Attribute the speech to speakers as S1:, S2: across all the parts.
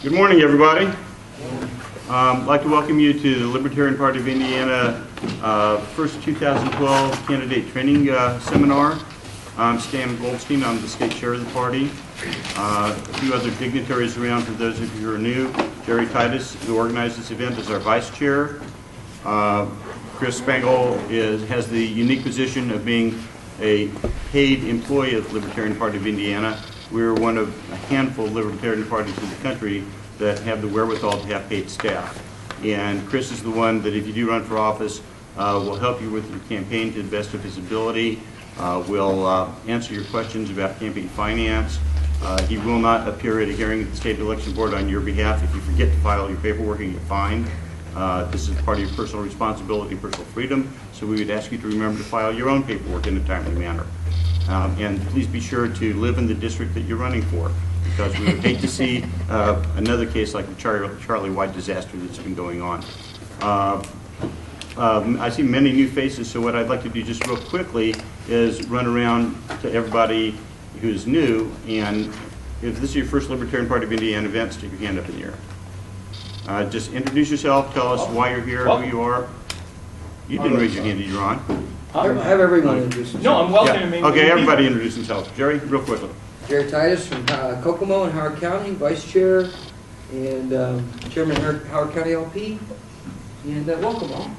S1: Good morning, everybody. I'd like to welcome you to the Libertarian Party of Indiana first 2012 candidate training seminar. I'm Stan Goldstein. I'm the state chair of the party. A few other dignitaries around for those of you who are new. Jerry Titus, who organized this event, is our vice chair. Chris Spangle has the unique position of being a paid employee of the Libertarian Party of Indiana. We're one of a handful of Libertarian parties in the country that have the wherewithal to have paid staff. And Chris is the one that, if you do run for office, will help you with your campaign to the best of his ability, will answer your questions about campaign finance. He will not appear at a hearing at the State Election Board on your behalf if you forget to file your paperwork and get fined. This is part of your personal responsibility and personal freedom, so we would ask you to remember to file your own paperwork in a timely manner. And please be sure to live in the district that you're running for, because we would hate to see another case like the Charlie White disaster that's been going on. I see many new faces, so what I'd like to do just real quickly is run around to everybody who's new, and if this is your first Libertarian Party of Indiana event, stick your hand up in the air. Just introduce yourself, tell us why you're here, who you are. You didn't raise your hand, did you, Ron?
S2: Have everyone introduce themselves.
S3: No, I'm welcoming.
S1: Yeah. Okay, everybody introduce themselves. Jerry, real quickly.
S2: Jerry Titus from Kokomo in Howard County, Vice Chair and Chairman Howard County LP. And welcome all.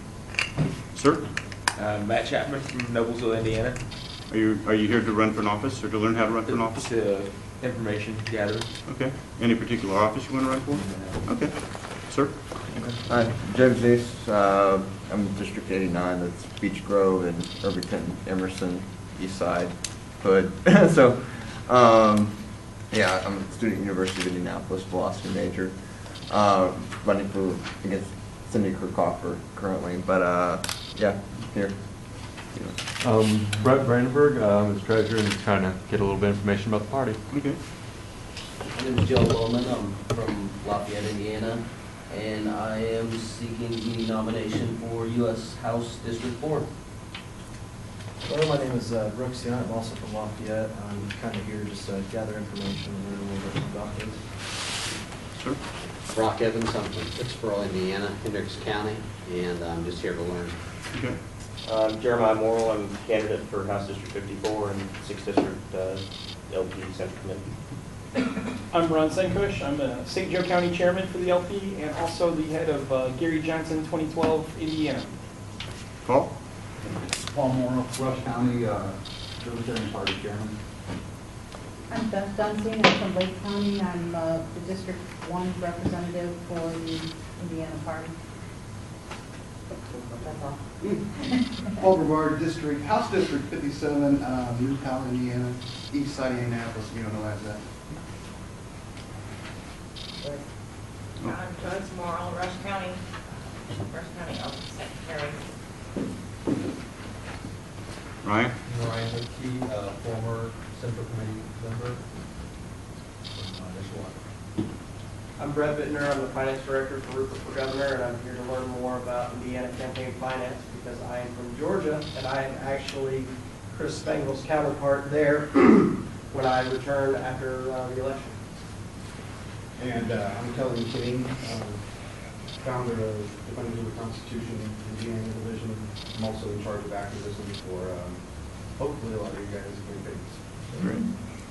S1: Sir?
S4: Matt Chapman from Noblesville, Indiana.
S1: Are you here to run for an office or to learn how to run for an office?
S4: Information gathering.
S1: Okay. Any particular office you want to run for? Okay. Sir?
S5: Hi, James Zace. I'm District 89. That's Beech Grove and Irvington, Emerson, East Side, Hood. So, yeah, I'm a student at University of Indianapolis, philosophy major. Running against Cindy Kirchhofer currently, but yeah, here.
S6: Brett Brandenburg, is treasurer and trying to get a little bit of information about the party.
S1: Okay.
S7: My name is Joe Bowman. I'm from Lafayette, Indiana, and I am seeking the nomination for U.S. House District 4.
S8: Hello, my name is Brooks Young. I'm also from Lafayette. I'm kind of here just to gather information and learn a little bit about this.
S1: Sure.
S9: Brock Evans, I'm from Pittsburgh, Indiana, Hendricks County, and I'm just here to learn.
S1: Okay.
S4: Jeremiah Morrill, I'm candidate for House District 54 and 6th District LP Central Committee.
S3: I'm Ron Senkush. I'm the St. Joe County Chairman for the LP and also the head of Gary Johnson 2012 Indiana.
S1: Paul?
S10: Paul Morrill, Rush County Libertarian Party Chairman.
S11: I'm Beth Dunstein. I'm from Lake County. I'm the District 1 representative for the Indiana Party. That's all.
S10: Paul Brevard, House District 57, Newtown, Indiana, East Side of Indianapolis, if you don't know that.
S12: I'm Joyce Morrill, Rush County Health Secretary.
S1: Ryan?
S13: Ryan Whitkey, former Central Committee member.
S14: I'm Brett Bittner. I'm the Finance Director for Rupert for Governor, and I'm here to learn more about Indiana campaign finance because I am from Georgia, and I am actually Chris Spangle's counterpart there when I return after the election.
S10: And I'm Kelly McCain, founder of Defenders of the Constitution Indiana Division. I'm also in charge of activism for hopefully a lot of you guys' campaigns.
S1: Great.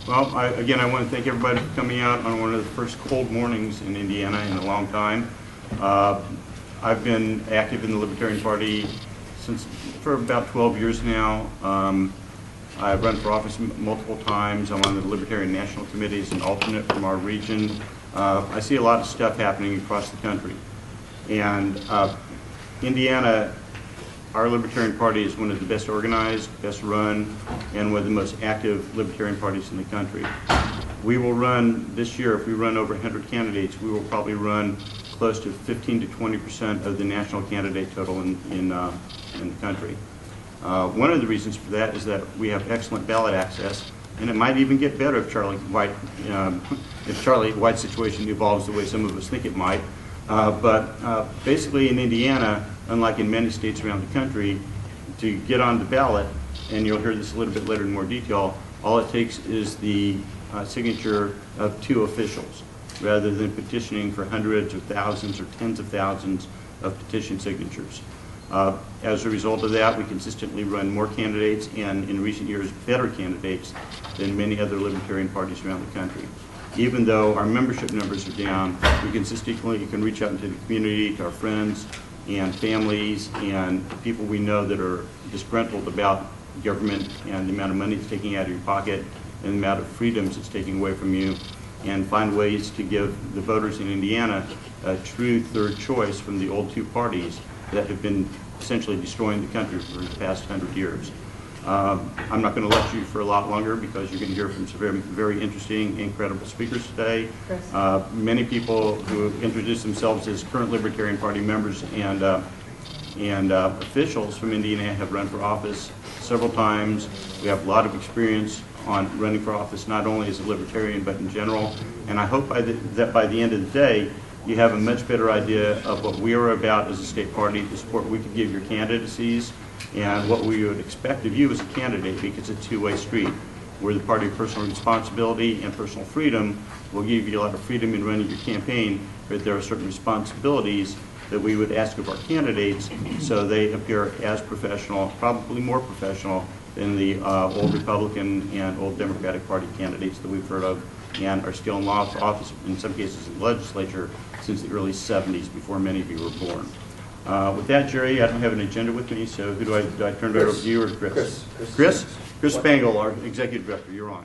S1: Well, again, I want to thank everybody for coming out on one of the first cold mornings in Indiana in a long time. I've been active in the Libertarian Party for about 12 years now. I've run for office multiple times. I'm on the Libertarian National Committee as an alternate from our region. I see a lot of stuff happening across the country. And Indiana, our Libertarian Party is one of the best organized, best run, and one of the most active Libertarian parties in the country. We will run, this year, if we run over 100 candidates, we will probably run close to 15 to 20% of the national candidate total in the country. One of the reasons for that is that we have excellent ballot access, and it might even get better if Charlie White's situation evolves the way some of us think it might. But basically in Indiana, unlike in many states around the country, to get on the ballot, and you'll hear this a little bit later in more detail, all it takes is the signature of 2 officials. rather than petitioning for hundreds or thousands or tens of thousands of petition signatures. As a result of that, we consistently run more candidates and in recent years better candidates than many other libertarian parties around the country. Even though our membership numbers are down, we consistently can reach out into the community, to our friends and families and people we know that are disgruntled about government and the amount of money it's taking out of your pocket and the amount of freedoms it's taking away from you, and find ways to give the voters in Indiana a true third choice from the old two parties that have been essentially destroying the country for the past 100 years. I'm not going to lecture you for a lot longer because you're going to hear from some very, very interesting, incredible speakers today. Many people who introduce themselves as current Libertarian Party members and officials from Indiana have run for office several times. We have a lot of experience on running for office, not only as a Libertarian, but in general. And I hope that by the end of the day, you have a much better idea of what we are about as a state party, the support we can give your candidacies, and what we would expect of you as a candidate, because it's a two-way street. We're the party of personal responsibility and personal freedom. We'll give you a lot of freedom in running your campaign, but there are certain responsibilities that we would ask of our candidates so they appear as professional, probably more professional than the old Republican and old Democratic Party candidates that we've heard of and are still in office, in some cases in the legislature, since the early 70s, before many of you were born. With that, Jerry, I don't have an agenda with me, so who do I turn it over to you or Chris? Chris Spangle, our Executive Director, you're on.